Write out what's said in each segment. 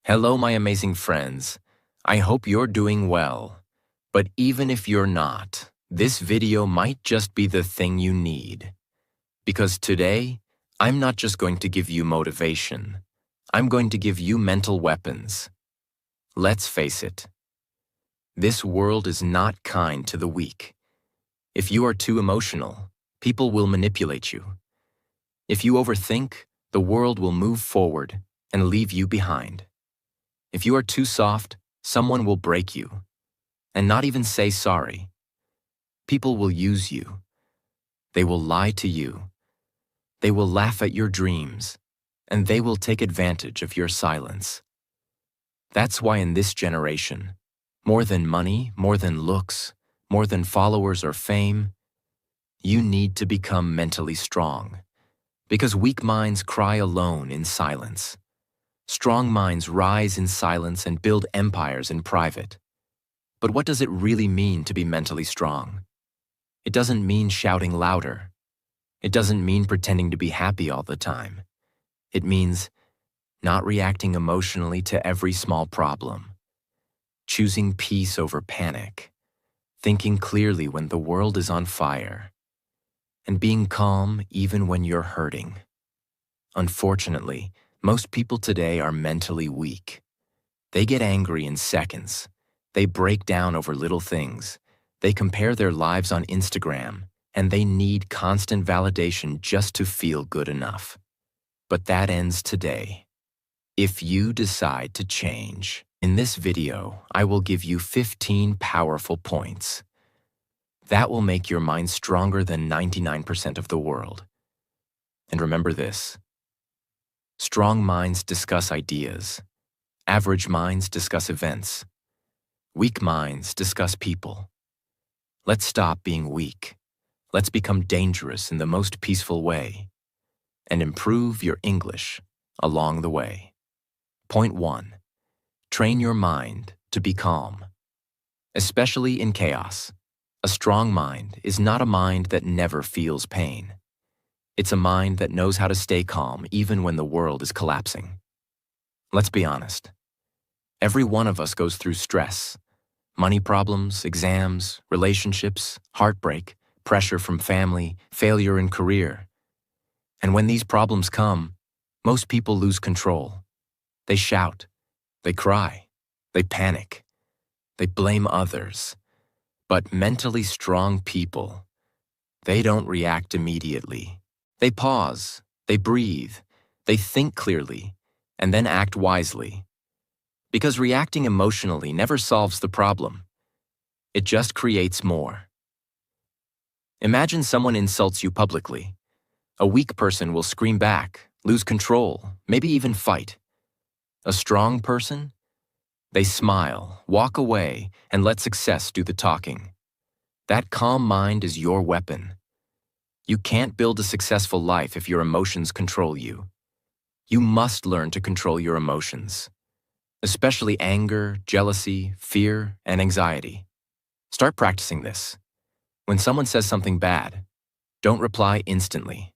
Hello, my amazing friends. I hope you're doing well. But even if you're not, this video might just be the thing you need. Because today, I'm not just going to give you motivation. I'm going to give you mental weapons. Let's face it. This world is not kind to the weak. If you are too emotional, people will manipulate you. If you overthink, the world will move forward and leave you behind. If you are too soft, someone will break you, and not even say sorry. People will use you. They will lie to you. They will laugh at your dreams, and they will take advantage of your silence. That's why in this generation, more than money, more than looks, more than followers or fame, you need to become mentally strong, because weak minds cry alone in silence. Strong minds rise in silence and build empires in private. But what does it really mean to be mentally strong? It doesn't mean shouting louder. It doesn't mean pretending to be happy all the time. It means not reacting emotionally to every small problem, choosing peace over panic, thinking clearly when the world is on fire, and being calm even when you're hurting. Unfortunately, most people today are mentally weak. They get angry in seconds. They break down over little things. They compare their lives on Instagram, and they need constant validation just to feel good enough. But that ends today. If you decide to change, in this video, I will give you 15 powerful points. That will make your mind stronger than 99% of the world. And remember this. Strong minds discuss ideas. Average minds discuss events. Weak minds discuss people. Let's stop being weak. Let's become dangerous in the most peaceful way. And improve your English along the way. Point 1. Train your mind to be calm. Especially in chaos. A strong mind is not a mind that never feels pain. It's a mind that knows how to stay calm even when the world is collapsing. Let's be honest. Every one of us goes through stress. Money problems, exams, relationships, heartbreak, pressure from family, failure in career. And when these problems come, most people lose control. They shout, they cry, they panic, they blame others. But mentally strong people, they don't react immediately. They pause, they breathe, they think clearly, and then act wisely. Because reacting emotionally never solves the problem. It just creates more. Imagine someone insults you publicly. A weak person will scream back, lose control, maybe even fight. A strong person? They smile, walk away, and let success do the talking. That calm mind is your weapon. You can't build a successful life if your emotions control you. You must learn to control your emotions, especially anger, jealousy, fear, and anxiety. Start practicing this. When someone says something bad, don't reply instantly.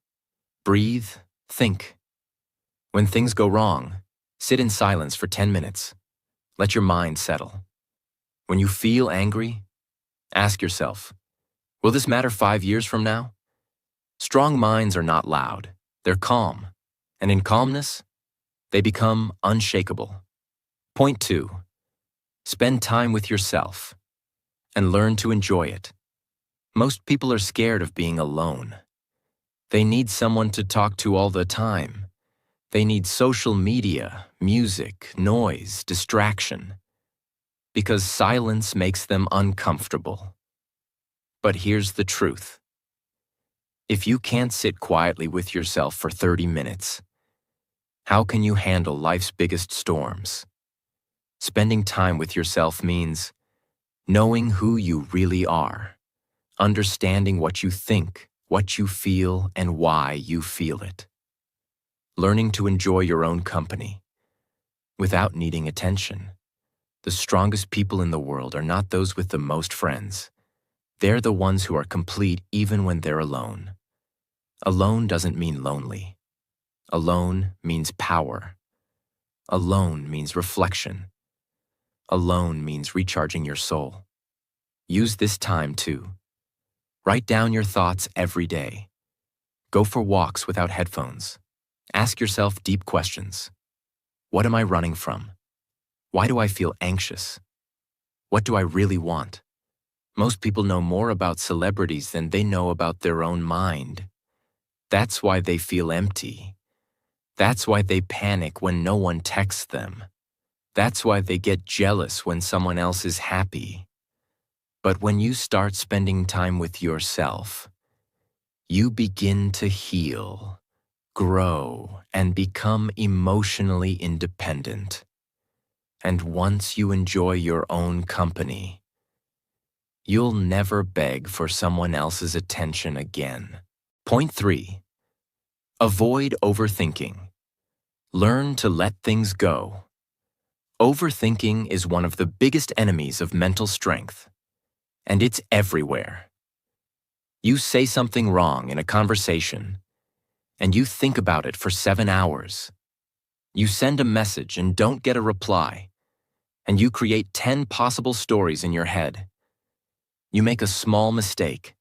Breathe, think. When things go wrong, sit in silence for 10 minutes. Let your mind settle. When you feel angry, ask yourself, will this matter 5 years from now? Strong minds are not loud. They're calm. And in calmness, they become unshakable. Point 2. Spend time with yourself and learn to enjoy it. Most people are scared of being alone. They need someone to talk to all the time. They need social media, music, noise, distraction. Because silence makes them uncomfortable. But here's the truth. If you can't sit quietly with yourself for 30 minutes, how can you handle life's biggest storms? Spending time with yourself means knowing who you really are, understanding what you think, what you feel, and why you feel it. Learning to enjoy your own company without needing attention. The strongest people in the world are not those with the most friends. They're the ones who are complete even when they're alone. Alone doesn't mean lonely. Alone means power. Alone means reflection. Alone means recharging your soul. Use this time to write down your thoughts every day. Go for walks without headphones. Ask yourself deep questions. What am I running from? Why do I feel anxious? What do I really want? Most people know more about celebrities than they know about their own mind. That's why they feel empty. That's why they panic when no one texts them. That's why they get jealous when someone else is happy. But when you start spending time with yourself, you begin to heal, grow, and become emotionally independent. And once you enjoy your own company, you'll never beg for someone else's attention again. Point 3. Avoid overthinking. Learn to let things go. Overthinking is one of the biggest enemies of mental strength, and it's everywhere. You say something wrong in a conversation, and you think about it for 7 hours. You send a message and don't get a reply, and you create 10 possible stories in your head. You make a small mistake,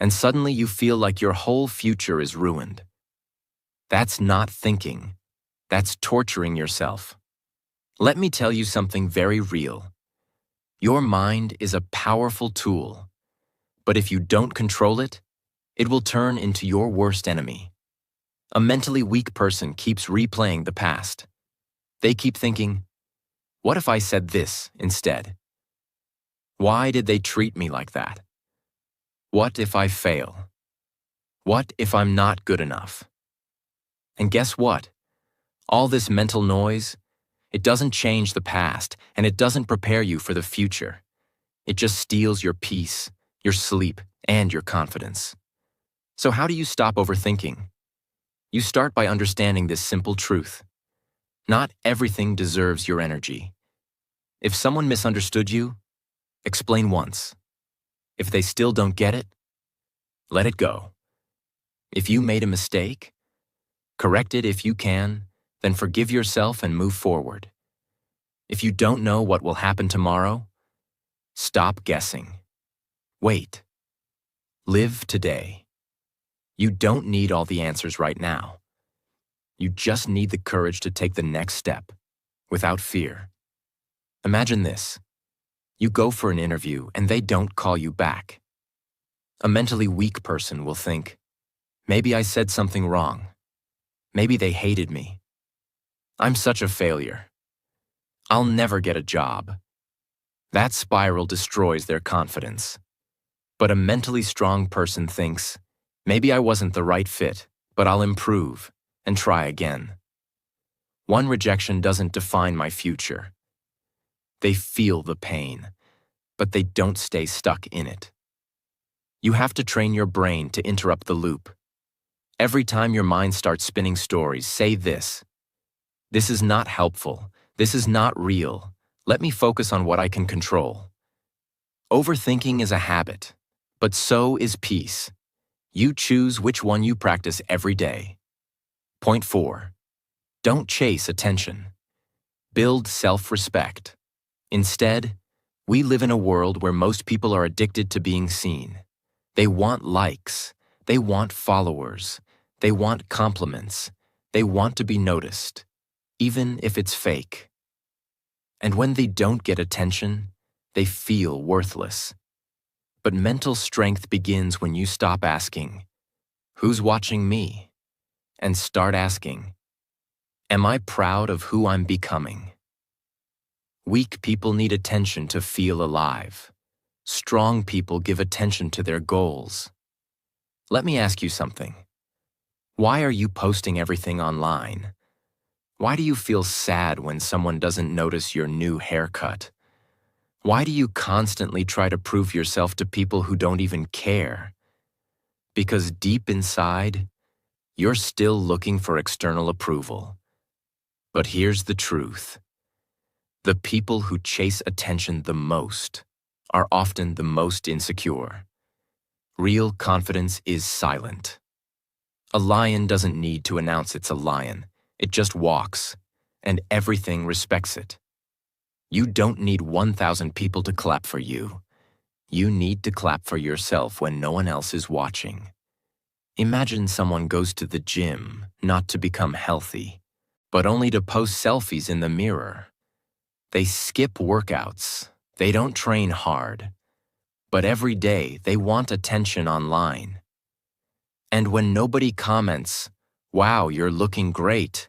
and suddenly you feel like your whole future is ruined. That's not thinking. That's torturing yourself. Let me tell you something very real. Your mind is a powerful tool, but if you don't control it, it will turn into your worst enemy. A mentally weak person keeps replaying the past. They keep thinking, what if I said this instead? Why did they treat me like that? What if I fail? What if I'm not good enough? And guess what? All this mental noise, it doesn't change the past, and it doesn't prepare you for the future. It just steals your peace, your sleep, and your confidence. So how do you stop overthinking? You start by understanding this simple truth. Not everything deserves your energy. If someone misunderstood you, explain once. If they still don't get it, let it go. If you made a mistake, correct it if you can, then forgive yourself and move forward. If you don't know what will happen tomorrow, stop guessing. Wait. Live today. You don't need all the answers right now. You just need the courage to take the next step, without fear. Imagine this. You go for an interview and they don't call you back. A mentally weak person will think, maybe I said something wrong. Maybe they hated me. I'm such a failure. I'll never get a job. That spiral destroys their confidence. But a mentally strong person thinks, maybe I wasn't the right fit, but I'll improve and try again. One rejection doesn't define my future. They feel the pain, but they don't stay stuck in it. You have to train your brain to interrupt the loop. Every time your mind starts spinning stories, say this. This is not helpful. This is not real. Let me focus on what I can control. Overthinking is a habit, but so is peace. You choose which one you practice every day. Point 4. Don't chase attention. Build self-respect. Instead, we live in a world where most people are addicted to being seen. They want likes. They want followers. They want compliments. They want to be noticed, even if it's fake. And when they don't get attention, they feel worthless. But mental strength begins when you stop asking, who's watching me? And start asking, am I proud of who I'm becoming? Weak people need attention to feel alive. Strong people give attention to their goals. Let me ask you something. Why are you posting everything online? Why do you feel sad when someone doesn't notice your new haircut? Why do you constantly try to prove yourself to people who don't even care? Because deep inside, you're still looking for external approval. But here's the truth. The people who chase attention the most are often the most insecure. Real confidence is silent. A lion doesn't need to announce it's a lion. It just walks. and everything respects it. You don't need 1,000 people to clap for you. You need to clap for yourself when no one else is watching. Imagine someone goes to the gym not to become healthy, but only to post selfies in the mirror. They skip workouts. They don't train hard. But every day they want attention online. And when nobody comments, "Wow, you're looking great,"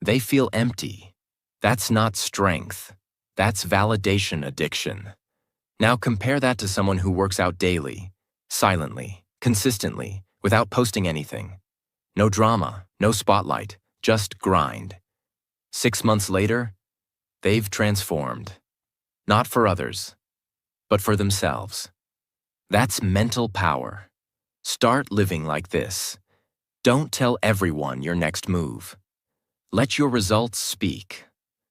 they feel empty. That's not strength. That's validation addiction. Now compare that to someone who works out daily, silently, consistently, without posting anything. No drama, no spotlight, just grind. 6 months later, they've transformed. Not for others, but for themselves. That's mental power. Start living like this. Don't tell everyone your next move. Let your results speak.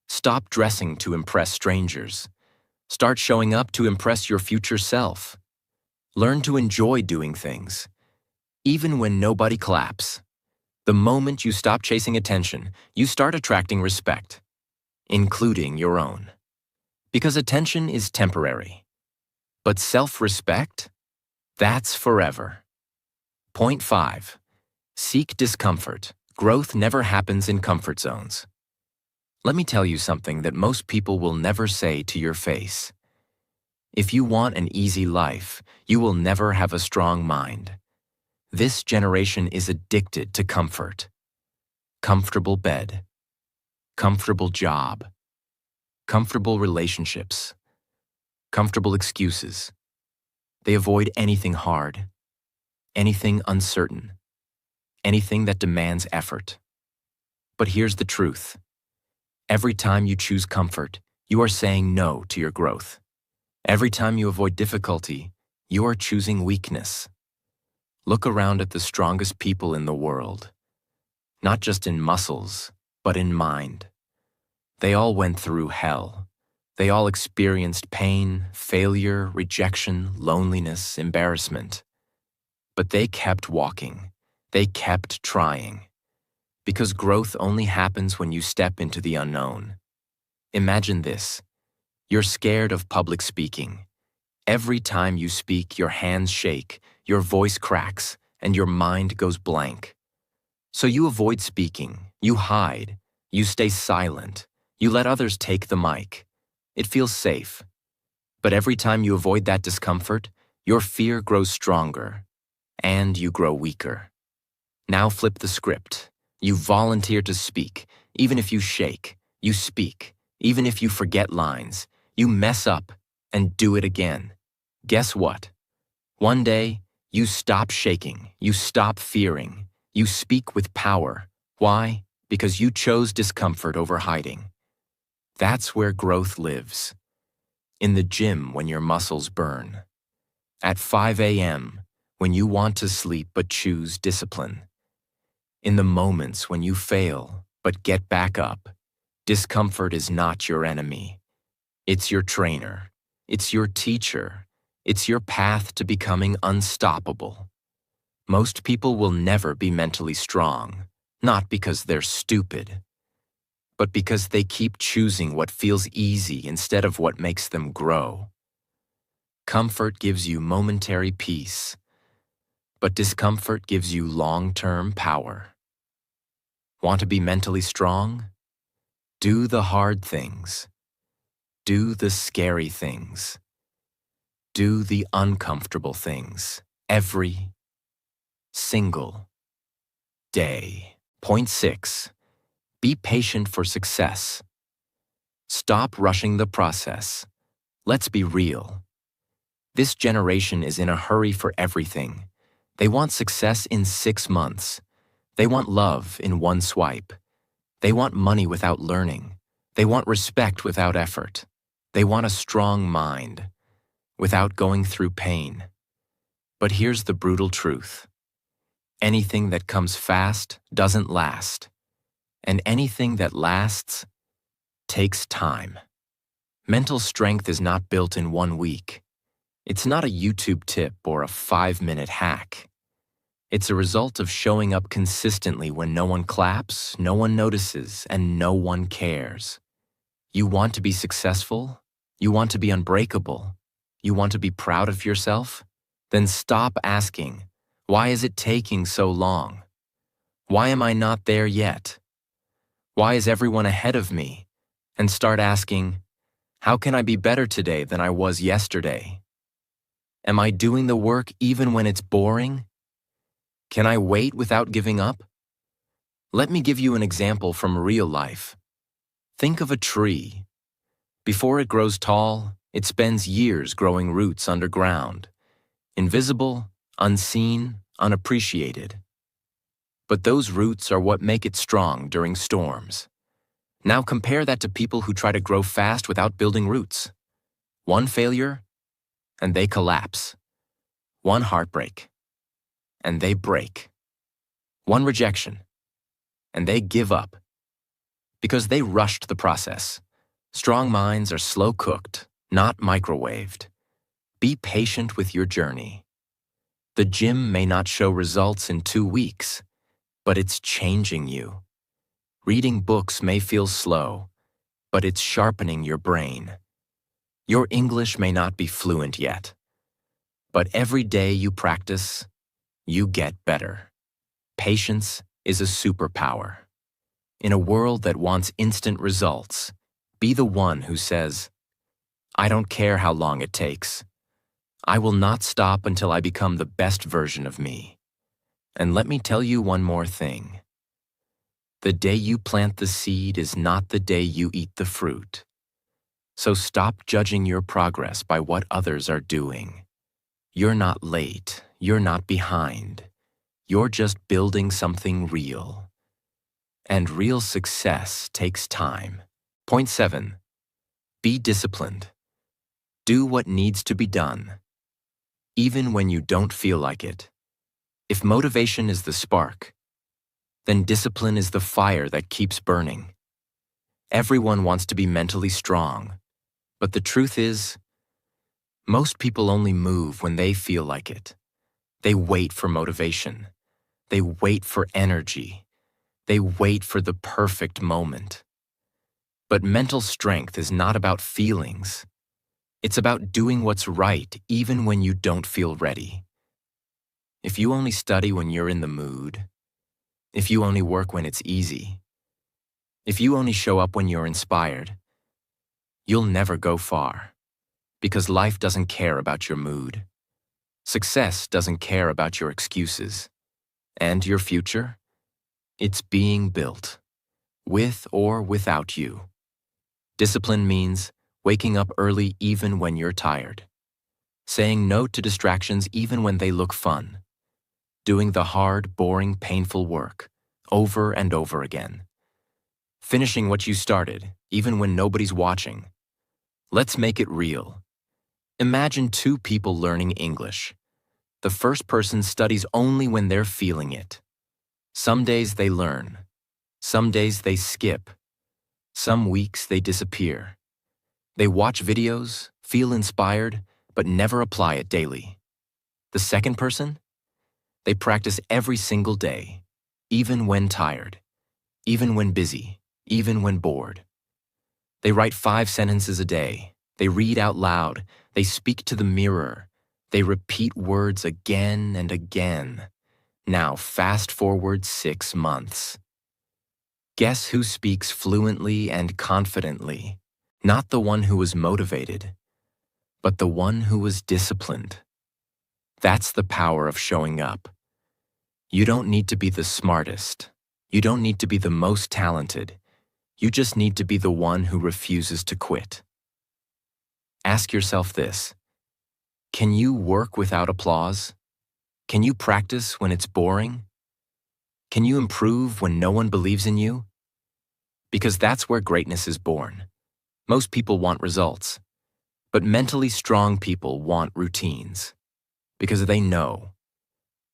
Stop dressing to impress strangers. Start showing up to impress your future self. Learn to enjoy doing things, even when nobody claps. The moment you stop chasing attention, you start attracting respect, including your own. Because attention is temporary. But self-respect? That's forever. Point 5. Seek discomfort. Growth never happens in comfort zones. Let me tell you something that most people will never say to your face. If you want an easy life, you will never have a strong mind. This generation is addicted to comfort. Comfortable bed. Comfortable job. Comfortable relationships. Comfortable excuses. They avoid anything hard, anything uncertain, anything that demands effort. But here's the truth. Every time you choose comfort, you are saying no to your growth. Every time you avoid difficulty, you are choosing weakness. Look around at the strongest people in the world, not just in muscles, but in mind. They all went through hell. They all experienced pain, failure, rejection, loneliness, embarrassment. But they kept walking. They kept trying. Because growth only happens when you step into the unknown. Imagine this. You're scared of public speaking. Every time you speak, your hands shake, your voice cracks, and your mind goes blank. So you avoid speaking, you hide, you stay silent, you let others take the mic. It feels safe. But every time you avoid that discomfort, your fear grows stronger, and you grow weaker. Now flip the script. You volunteer to speak, even if you shake. You speak, even if you forget lines. You mess up, and do it again. Guess what? One day, you stop shaking, you stop fearing, you speak with power. Why? Because you chose discomfort over hiding. That's where growth lives. In the gym when your muscles burn. At 5 a.m. when you want to sleep but choose discipline. In the moments when you fail but get back up. Discomfort is not your enemy. It's your trainer. It's your teacher. It's your path to becoming unstoppable. Most people will never be mentally strong, not because they're stupid, but because they keep choosing what feels easy instead of what makes them grow. Comfort gives you momentary peace, but discomfort gives you long-term power. Want to be mentally strong? Do the hard things. Do the scary things. Do the uncomfortable things every single day. Point 6. Be patient for success. Stop rushing the process. Let's be real. This generation is in a hurry for everything. They want success in 6 months. They want love in one swipe. They want money without learning. They want respect without effort. They want a strong mind without going through pain. But here's the brutal truth. Anything that comes fast doesn't last. And anything that lasts takes time. Mental strength is not built in 1 week. It's not a YouTube tip or a 5-minute hack. It's a result of showing up consistently when no one claps, no one notices, and no one cares. You want to be successful? You want to be unbreakable? You want to be proud of yourself? Then stop asking, why is it taking so long? Why am I not there yet? Why is everyone ahead of me? And start asking, how can I be better today than I was yesterday? Am I doing the work even when it's boring? Can I wait without giving up? Let me give you an example from real life. Think of a tree. Before it grows tall, it spends years growing roots underground, invisible, unseen, unappreciated. But those roots are what make it strong during storms. Now compare that to people who try to grow fast without building roots. One failure, and they collapse. One heartbreak, and they break. One rejection, and they give up. Because they rushed the process. Strong minds are slow cooked, not microwaved. Be patient with your journey. The gym may not show results in 2 weeks, but it's changing you. Reading books may feel slow, but it's sharpening your brain. Your English may not be fluent yet, but every day you practice, you get better. Patience is a superpower. In a world that wants instant results, be the one who says, I don't care how long it takes. I will not stop until I become the best version of me. And let me tell you one more thing. The day you plant the seed is not the day you eat the fruit. So stop judging your progress by what others are doing. You're not late. You're not behind. You're just building something real. And real success takes time. Point 7. Be disciplined. Do what needs to be done, even when you don't feel like it. If motivation is the spark, then discipline is the fire that keeps burning. Everyone wants to be mentally strong, but the truth is, most people only move when they feel like it. They wait for motivation. They wait for energy. They wait for the perfect moment. But mental strength is not about feelings. It's about doing what's right even when you don't feel ready. If you only study when you're in the mood, if you only work when it's easy, if you only show up when you're inspired, you'll never go far. Because life doesn't care about your mood. Success doesn't care about your excuses. And your future? It's being built, with or without you. Discipline means waking up early even when you're tired. Saying no to distractions even when they look fun. Doing the hard, boring, painful work over and over again. Finishing what you started even when nobody's watching. Let's make it real. Imagine 2 people learning English. The first person studies only when they're feeling it. Some days they learn. Some days they skip. Some weeks they disappear. They watch videos, feel inspired, but never apply it daily. The second person? They practice every single day, even when tired, even when busy, even when bored. They write 5 sentences a day. They read out loud. They speak to the mirror. They repeat words again and again. Now fast forward 6 months. Guess who speaks fluently and confidently? Not the one who was motivated, but the one who was disciplined. That's the power of showing up. You don't need to be the smartest. You don't need to be the most talented. You just need to be the one who refuses to quit. Ask yourself this. Can you work without applause? Can you practice when it's boring? Can you improve when no one believes in you? Because that's where greatness is born. Most people want results, but mentally strong people want routines. Because they know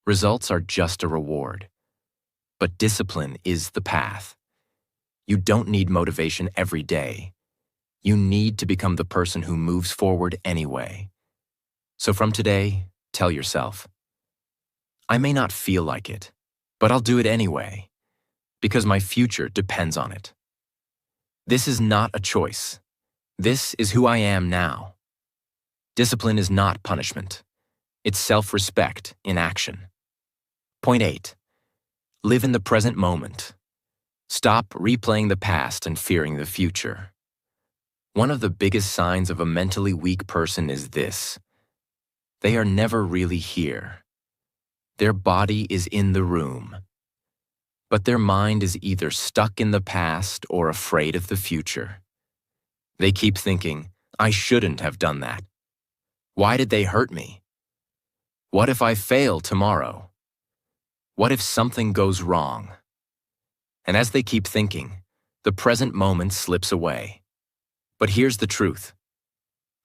results are just a reward, but discipline is the path. You don't need motivation every day. You need to become the person who moves forward anyway. So from today, tell yourself, I may not feel like it, but I'll do it anyway, because my future depends on it. This is not a choice. This is who I am now. Discipline is not punishment. It's self-respect in action. Point 8. Live in the present moment. Stop replaying the past and fearing the future. One of the biggest signs of a mentally weak person is this: they are never really here. Their body is in the room, but their mind is either stuck in the past or afraid of the future. They keep thinking, I shouldn't have done that. Why did they hurt me? What if I fail tomorrow? What if something goes wrong? And as they keep thinking, the present moment slips away. But here's the truth.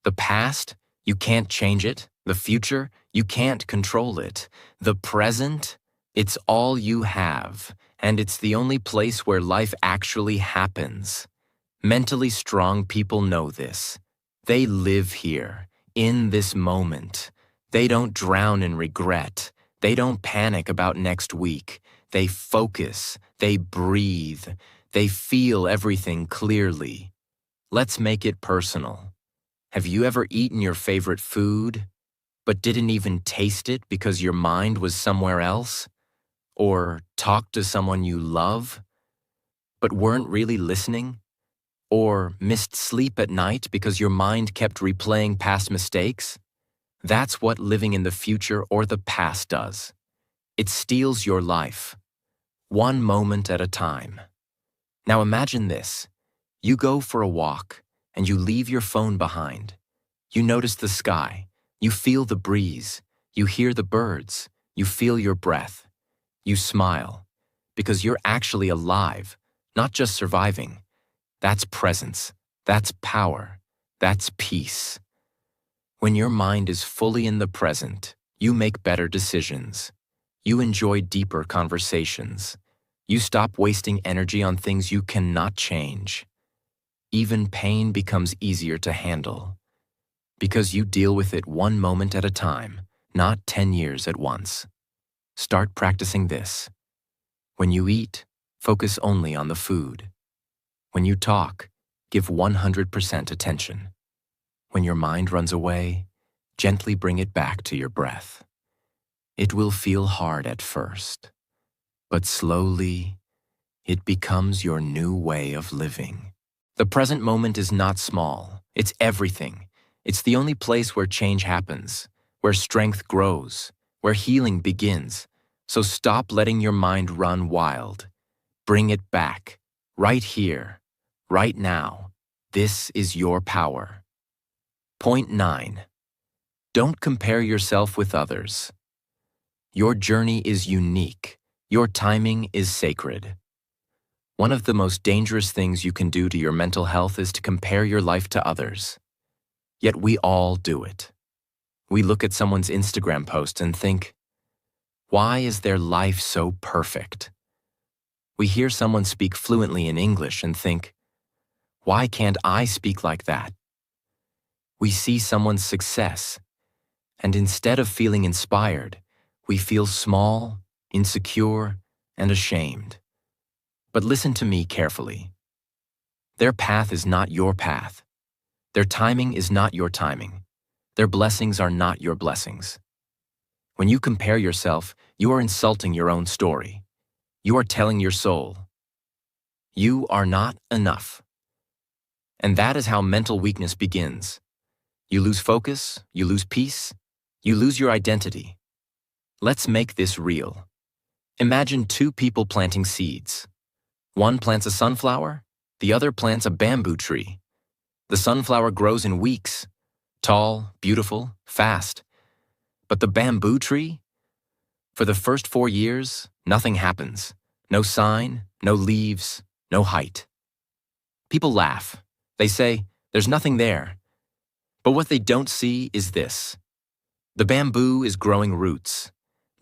The past, you can't change it. The future, you can't control it. The present, it's all you have, and it's the only place where life actually happens. Mentally strong people know this. They live here, in this moment. They don't drown in regret. They don't panic about next week. They focus. They breathe. They feel everything clearly. Let's make it personal. Have you ever eaten your favorite food, but didn't even taste it because your mind was somewhere else? Or talked to someone you love, but weren't really listening? Or missed sleep at night because your mind kept replaying past mistakes? That's what living in the future or the past does. It steals your life, one moment at a time. Now imagine this. You go for a walk, and you leave your phone behind. You notice the sky. You feel the breeze. You hear the birds. You feel your breath. You smile, because you're actually alive, not just surviving. That's presence. That's power. That's peace. When your mind is fully in the present, you make better decisions. You enjoy deeper conversations. You stop wasting energy on things you cannot change. Even pain becomes easier to handle, because you deal with it one moment at a time, not 10 years at once. Start practicing this. When you eat, focus only on the food. When you talk, give 100% attention. When your mind runs away, gently bring it back to your breath. It will feel hard at first, but slowly, it becomes your new way of living. The present moment is not small. It's everything. It's the only place where change happens, where strength grows, where healing begins. So stop letting your mind run wild. Bring it back, right here, right now. This is your power. Point 9. Don't compare yourself with others. Your journey is unique. Your timing is sacred. One of the most dangerous things you can do to your mental health is to compare your life to others. Yet we all do it. We look at someone's Instagram post and think, why is their life so perfect? We hear someone speak fluently in English and think, why can't I speak like that? We see someone's success, and instead of feeling inspired, we feel small, insecure, and ashamed. But listen to me carefully. Their path is not your path. Their timing is not your timing. Their blessings are not your blessings. When you compare yourself, you are insulting your own story. You are telling your soul, you are not enough. And that is how mental weakness begins. You lose focus, you lose peace, you lose your identity. Let's make this real. Imagine two people planting seeds. One plants a sunflower, the other plants a bamboo tree. The sunflower grows in weeks, tall, beautiful, fast. But the bamboo tree? For the first 4 years, nothing happens. No sign, no leaves, no height. People laugh. They say, there's nothing there. But what they don't see is this. The bamboo is growing roots.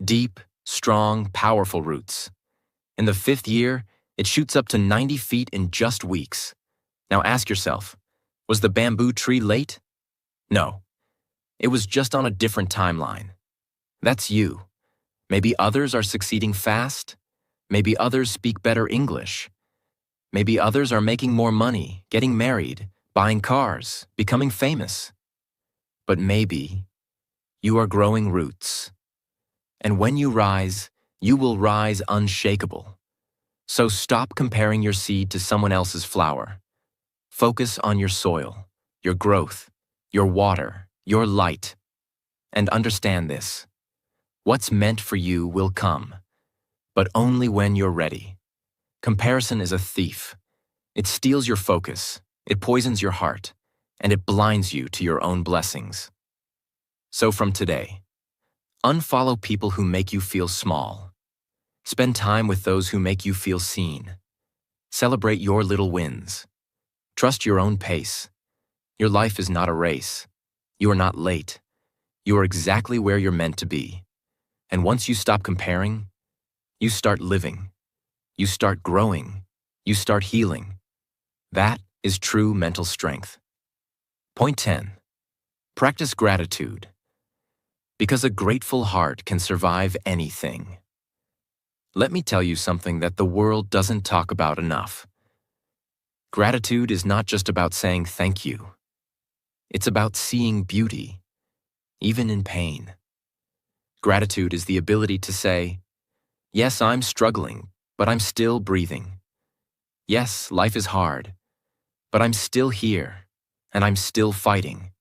Deep, strong, powerful roots. In the 5th year, it shoots up to 90 feet in just weeks. Now ask yourself, was the bamboo tree late? No. It was just on a different timeline. That's you. Maybe others are succeeding fast. Maybe others speak better English. Maybe others are making more money, getting married, buying cars, becoming famous. But maybe you are growing roots. And when you rise, you will rise unshakable. So stop comparing your seed to someone else's flower. Focus on your soil, your growth, your water, your light. And understand this: what's meant for you will come, but only when you're ready. Comparison is a thief. It steals your focus, it poisons your heart, and it blinds you to your own blessings. So from today, unfollow people who make you feel small. Spend time with those who make you feel seen. Celebrate your little wins. Trust your own pace. Your life is not a race. You are not late. You are exactly where you're meant to be. And once you stop comparing, you start living. You start growing. You start healing. That is true mental strength. Point 10. Practice gratitude. Because a grateful heart can survive anything. Let me tell you something that the world doesn't talk about enough. Gratitude is not just about saying thank you. It's about seeing beauty, even in pain. Gratitude is the ability to say, yes, I'm struggling, but I'm still breathing. Yes, life is hard, but I'm still here, and I'm still fighting.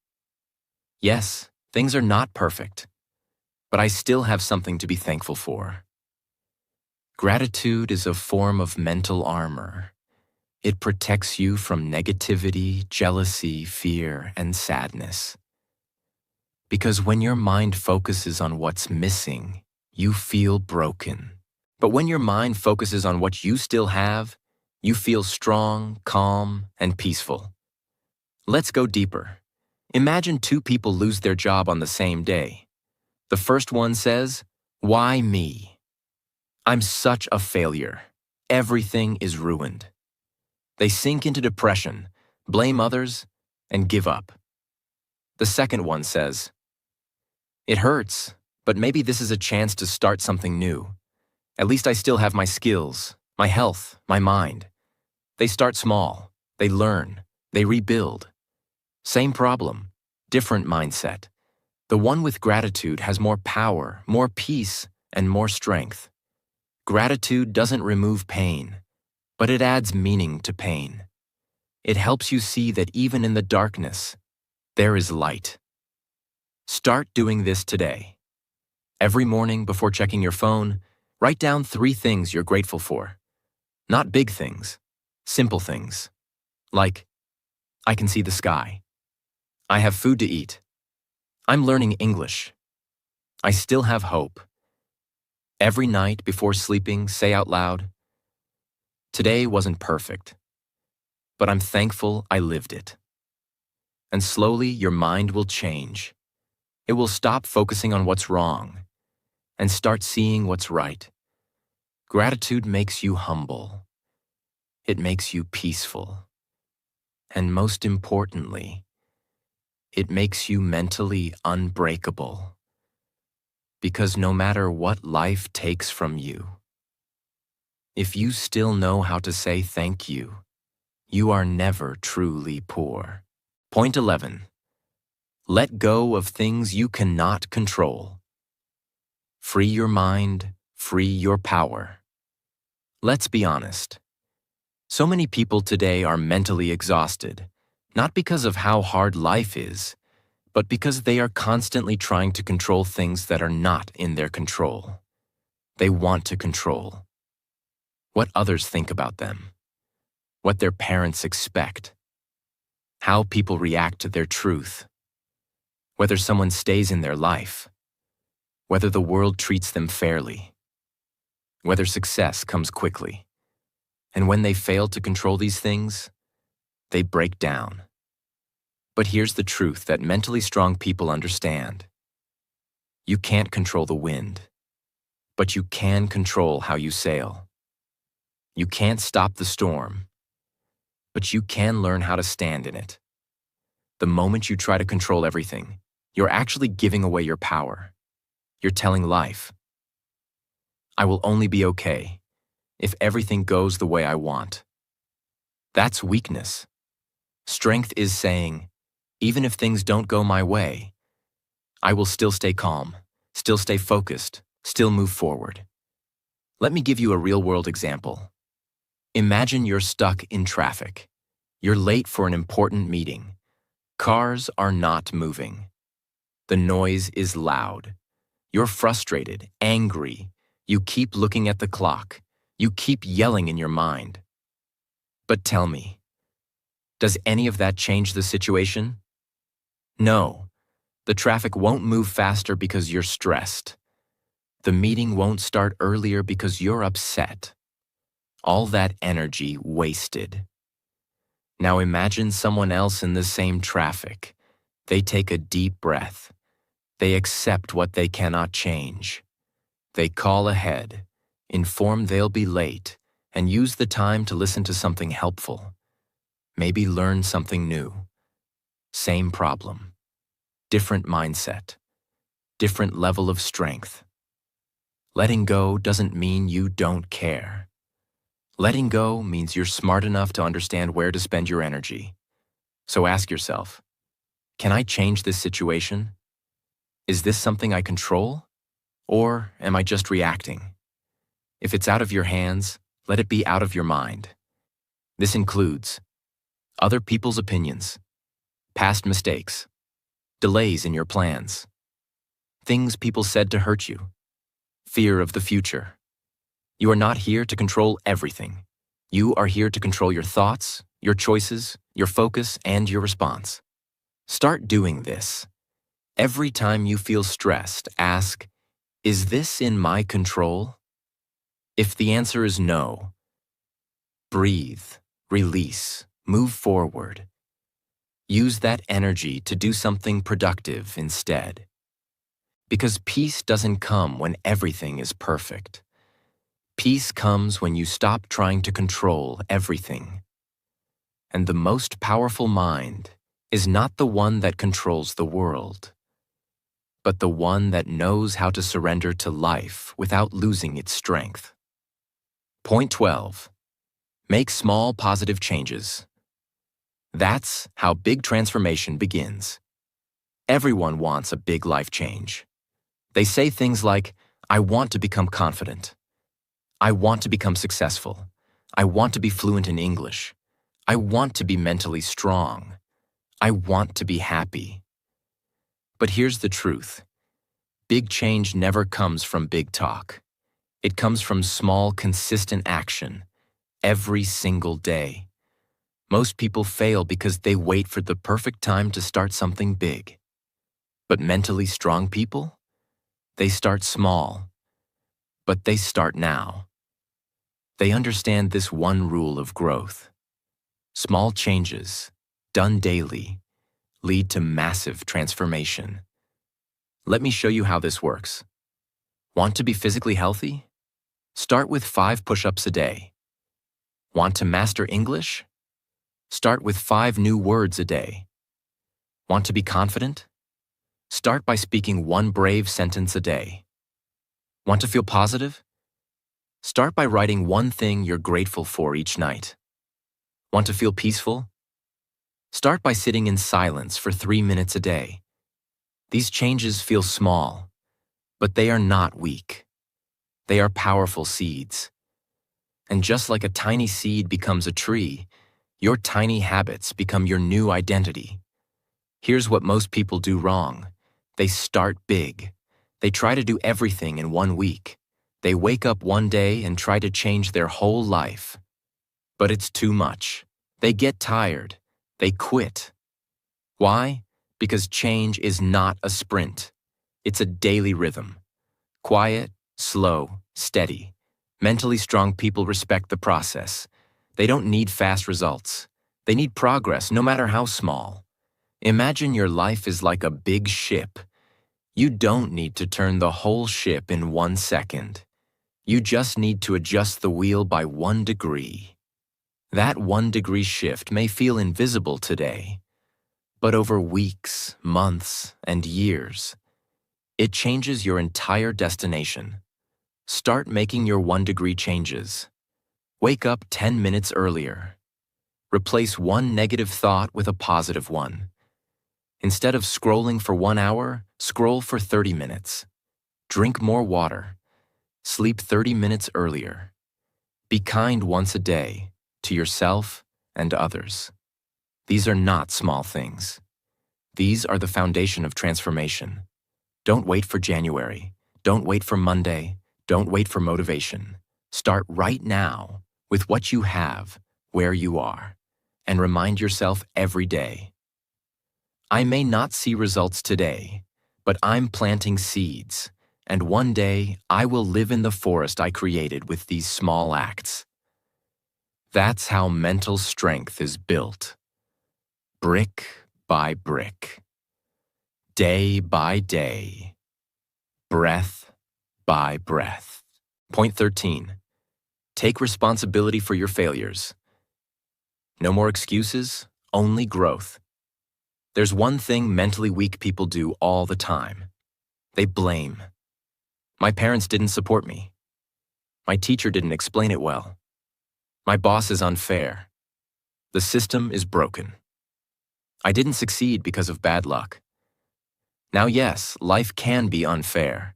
Yes, things are not perfect, but I still have something to be thankful for. Gratitude is a form of mental armor. It protects you from negativity, jealousy, fear, and sadness. Because when your mind focuses on what's missing, you feel broken. But when your mind focuses on what you still have, you feel strong, calm, and peaceful. Let's go deeper. Imagine two people lose their job on the same day. The first one says, "Why me? I'm such a failure. Everything is ruined." They sink into depression, blame others, and give up. The second one says, "It hurts, but maybe this is a chance to start something new. At least I still have my skills, my health, my mind." They start small, they learn, they rebuild. Same problem, different mindset. The one with gratitude has more power, more peace, and more strength. Gratitude doesn't remove pain, but it adds meaning to pain. It helps you see that even in the darkness, there is light. Start doing this today. Every morning before checking your phone, write down 3 things you're grateful for. Not big things, simple things. Like, I can see the sky. I have food to eat. I'm learning English. I still have hope. Every night before sleeping, say out loud, "Today wasn't perfect, but I'm thankful I lived it." And slowly your mind will change. It will stop focusing on what's wrong and start seeing what's right. Gratitude makes you humble. It makes you peaceful. And most importantly, it makes you mentally unbreakable. Because no matter what life takes from you, if you still know how to say thank you, you are never truly poor. Point 11. Let go of things you cannot control. Free your mind, free your power. Let's be honest. So many people today are mentally exhausted, not because of how hard life is, but because they are constantly trying to control things that are not in their control. They want to control what others think about them, what their parents expect, how people react to their truth, whether someone stays in their life, whether the world treats them fairly, whether success comes quickly. And when they fail to control these things, they break down. But here's the truth that mentally strong people understand. You can't control the wind, but you can control how you sail. You can't stop the storm, but you can learn how to stand in it. The moment you try to control everything, you're actually giving away your power. You're telling life, I will only be okay if everything goes the way I want. That's weakness. Strength is saying, even if things don't go my way, I will still stay calm, still stay focused, still move forward. Let me give you a real-world example. Imagine you're stuck in traffic. You're late for an important meeting. Cars are not moving. The noise is loud. You're frustrated, angry. You keep looking at the clock. You keep yelling in your mind. But tell me, does any of that change the situation? No. The traffic won't move faster because you're stressed. The meeting won't start earlier because you're upset. All that energy wasted. Now imagine someone else in the same traffic. They take a deep breath. They accept what they cannot change. They call ahead, inform they'll be late, and use the time to listen to something helpful. Maybe learn something new. Same problem. Different mindset. Different level of strength. Letting go doesn't mean you don't care. Letting go means you're smart enough to understand where to spend your energy. So ask yourself, can I change this situation? Is this something I control? Or am I just reacting? If it's out of your hands, let it be out of your mind. This includes other people's opinions, past mistakes, delays in your plans, things people said to hurt you, fear of the future. You are not here to control everything. You are here to control your thoughts, your choices, your focus, and your response. Start doing this. Every time you feel stressed, ask, is this in my control? If the answer is no, breathe, release, move forward. Use that energy to do something productive instead. Because peace doesn't come when everything is perfect. Peace comes when you stop trying to control everything. And the most powerful mind is not the one that controls the world, but the one that knows how to surrender to life without losing its strength. Point 12. Make small positive changes. That's how big transformation begins. Everyone wants a big life change. They say things like, I want to become confident. I want to become successful. I want to be fluent in English. I want to be mentally strong. I want to be happy. But here's the truth. Big change never comes from big talk. It comes from small, consistent action, every single day. Most people fail because they wait for the perfect time to start something big. But mentally strong people? They start small, but they start now. They understand this one rule of growth. Small changes, done daily, lead to massive transformation. Let me show you how this works. Want to be physically healthy? Start with 5 push-ups a day. Want to master English? Start with 5 new words a day. Want to be confident? Start by speaking 1 brave sentence a day. Want to feel positive? Start by writing 1 thing you're grateful for each night. Want to feel peaceful? Start by sitting in silence for 3 minutes a day. These changes feel small, but they are not weak. They are powerful seeds. And just like a tiny seed becomes a tree, your tiny habits become your new identity. Here's what most people do wrong. They start big. They try to do everything in 1 week. They wake up one day and try to change their whole life. But it's too much. They get tired. They quit. Why? Because change is not a sprint. It's a daily rhythm. Quiet, slow, steady. Mentally strong people respect the process. They don't need fast results. They need progress, no matter how small. Imagine your life is like a big ship. You don't need to turn the whole ship in 1 second. You just need to adjust the wheel by 1 degree. That 1 degree shift may feel invisible today, but over weeks, months, and years, it changes your entire destination. Start making your 1-degree changes. Wake up 10 minutes earlier. Replace one negative thought with a positive one. Instead of scrolling for 1 hour, scroll for 30 minutes. Drink more water. Sleep 30 minutes earlier. Be kind once a day to yourself and others. These are not small things. These are the foundation of transformation. Don't wait for January. Don't wait for Monday. Don't wait for motivation. Start right now with what you have, where you are, and remind yourself every day. I may not see results today, but I'm planting seeds, and one day I will live in the forest I created with these small acts. That's how mental strength is built. Brick by brick. Day by day. Breath by breath. Point 13. Take responsibility for your failures. No more excuses, only growth. There's one thing mentally weak people do all the time. They blame. My parents didn't support me. My teacher didn't explain it well. My boss is unfair. The system is broken. I didn't succeed because of bad luck. Now, yes, life can be unfair.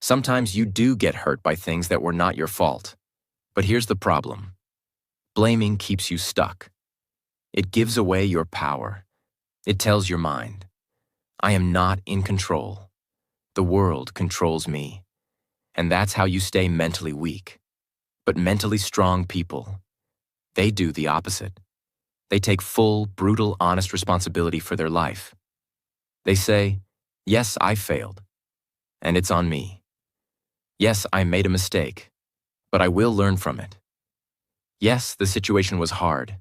Sometimes you do get hurt by things that were not your fault. But here's the problem. Blaming keeps you stuck. It gives away your power. It tells your mind, I am not in control. The world controls me. And that's how you stay mentally weak. But mentally strong people, they do the opposite. They take full, brutal, honest responsibility for their life. They say, yes, I failed, and it's on me. Yes, I made a mistake, but I will learn from it. Yes, the situation was hard,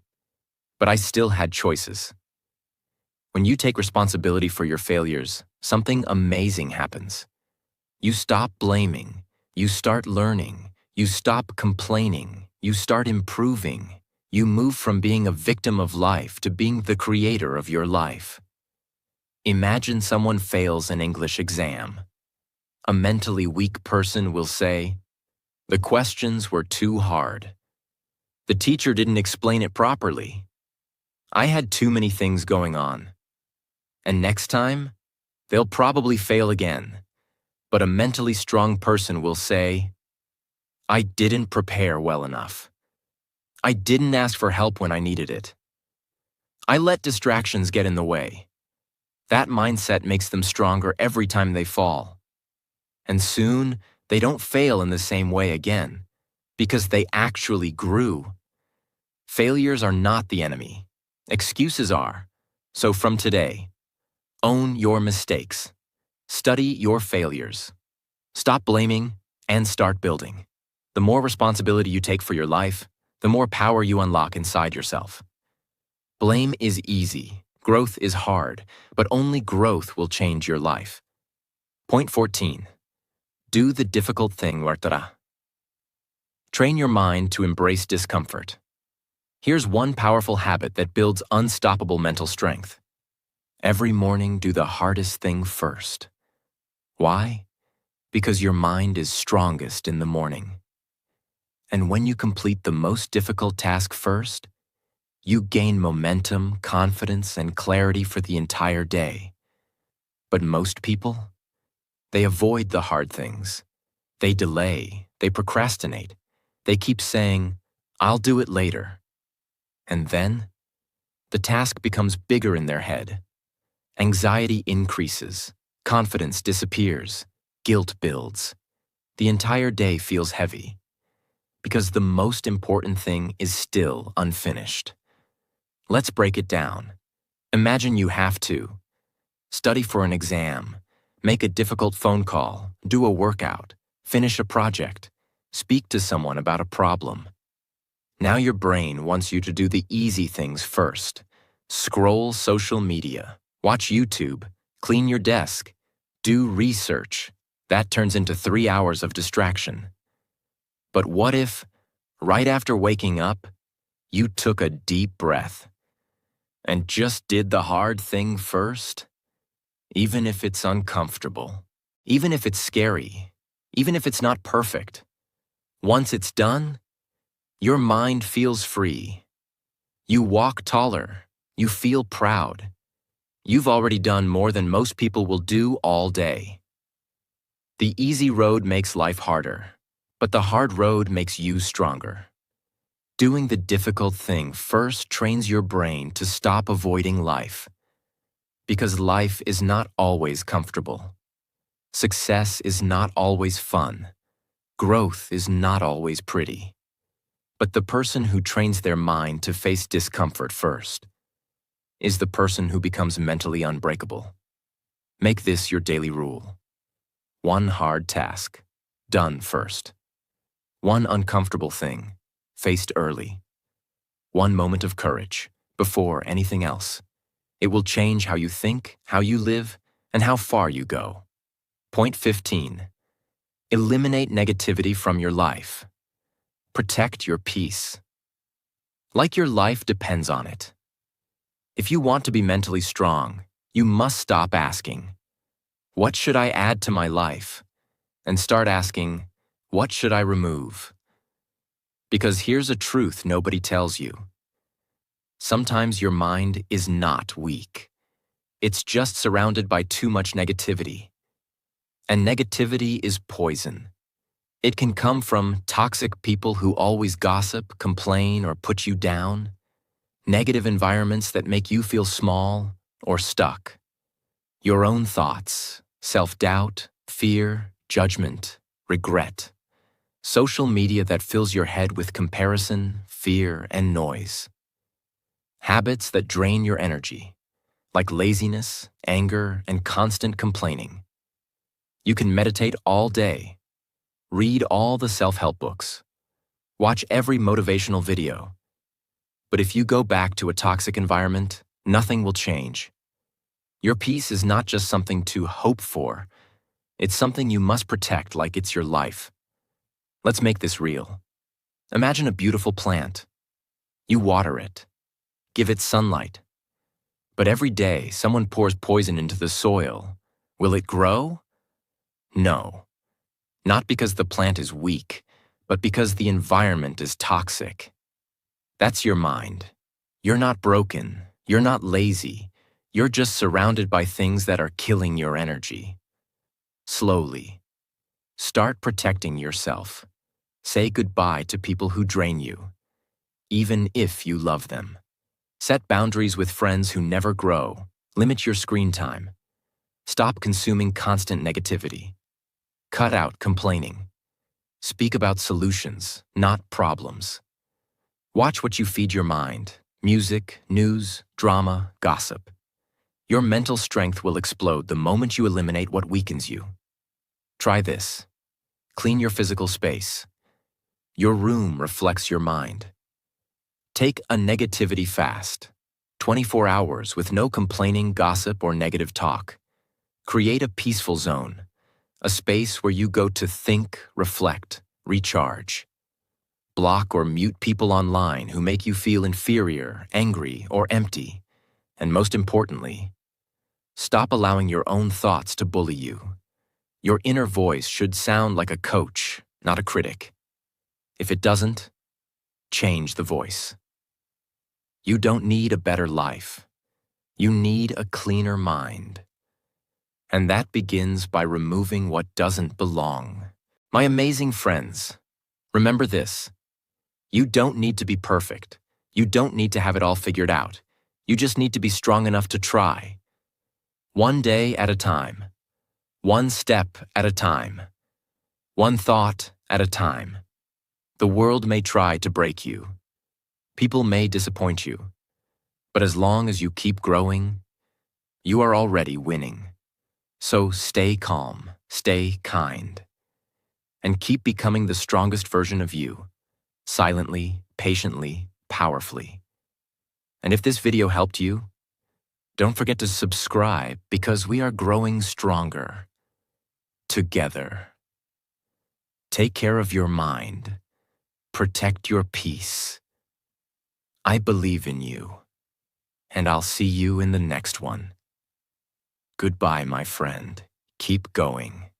but I still had choices. When you take responsibility for your failures, something amazing happens. You stop blaming, you start learning, you stop complaining, you start improving. You move from being a victim of life to being the creator of your life. Imagine someone fails an English exam. A mentally weak person will say, the questions were too hard. The teacher didn't explain it properly. I had too many things going on. And next time, they'll probably fail again. But a mentally strong person will say, I didn't prepare well enough. I didn't ask for help when I needed it. I let distractions get in the way. That mindset makes them stronger every time they fall. And soon, they don't fail in the same way again, because they actually grew. Failures are not the enemy. Excuses are. So from today, own your mistakes. Study your failures. Stop blaming and start building. The more responsibility you take for your life, the more power you unlock inside yourself. Blame is easy, growth is hard, but only growth will change your life. Point 14. Do the difficult thing, Wartara. Train your mind to embrace discomfort. Here's one powerful habit that builds unstoppable mental strength. Every morning, do the hardest thing first. Why? Because your mind is strongest in the morning. And when you complete the most difficult task first, you gain momentum, confidence, and clarity for the entire day. But most people, they avoid the hard things. They delay, they procrastinate. They keep saying, I'll do it later. And then, the task becomes bigger in their head. Anxiety increases, confidence disappears, guilt builds. The entire day feels heavy. Because the most important thing is still unfinished. Let's break it down. Imagine you have to study for an exam, make a difficult phone call, do a workout, finish a project, speak to someone about a problem. Now your brain wants you to do the easy things first. Scroll social media, watch YouTube, clean your desk, do research. That turns into 3 hours of distraction. But what if, right after waking up, you took a deep breath and just did the hard thing first? Even if it's uncomfortable, even if it's scary, even if it's not perfect. Once it's done, your mind feels free. You walk taller. You feel proud. You've already done more than most people will do all day. The easy road makes life harder, but the hard road makes you stronger. Doing the difficult thing first trains your brain to stop avoiding life. Because life is not always comfortable. Success is not always fun. Growth is not always pretty. But the person who trains their mind to face discomfort first is the person who becomes mentally unbreakable. Make this your daily rule. One hard task, done first. One uncomfortable thing, faced early. One moment of courage, before anything else. It will change how you think, how you live, and how far you go. Point 15. Eliminate negativity from your life. Protect your peace. Like your life depends on it. If you want to be mentally strong, you must stop asking, "What should I add to my life?" and start asking, "What should I remove?" Because here's a truth nobody tells you. Sometimes your mind is not weak. It's just surrounded by too much negativity. And negativity is poison. It can come from toxic people who always gossip, complain, or put you down. Negative environments that make you feel small or stuck. Your own thoughts, self-doubt, fear, judgment, regret. Social media that fills your head with comparison, fear, and noise. Habits that drain your energy, like laziness, anger, and constant complaining. You can meditate all day, read all the self-help books, watch every motivational video. But if you go back to a toxic environment, nothing will change. Your peace is not just something to hope for. It's something you must protect like it's your life. Let's make this real. Imagine a beautiful plant. You water it, give it sunlight. But every day, someone pours poison into the soil. Will it grow? No. Not because the plant is weak, but because the environment is toxic. That's your mind. You're not broken. You're not lazy. You're just surrounded by things that are killing your energy. Slowly. Start protecting yourself. Say goodbye to people who drain you, even if you love them. Set boundaries with friends who never grow. Limit your screen time. Stop consuming constant negativity. Cut out complaining. Speak about solutions, not problems. Watch what you feed your mind. Music, news, drama, gossip. Your mental strength will explode the moment you eliminate what weakens you. Try this. Clean your physical space. Your room reflects your mind. Take a negativity fast. 24 hours with no complaining, gossip, or negative talk. Create a peaceful zone. A space where you go to think, reflect, recharge. Block or mute people online who make you feel inferior, angry, or empty. And most importantly, stop allowing your own thoughts to bully you. Your inner voice should sound like a coach, not a critic. If it doesn't, change the voice. You don't need a better life. You need a cleaner mind. And that begins by removing what doesn't belong. My amazing friends, remember this. You don't need to be perfect. You don't need to have it all figured out. You just need to be strong enough to try. One day at a time. One step at a time. One thought at a time. The world may try to break you. People may disappoint you. But as long as you keep growing, you are already winning. So stay calm, stay kind, and keep becoming the strongest version of you, silently, patiently, powerfully. And if this video helped you, don't forget to subscribe because we are growing stronger together. Take care of your mind. Protect your peace. I believe in you, and I'll see you in the next one. Goodbye, my friend. Keep going.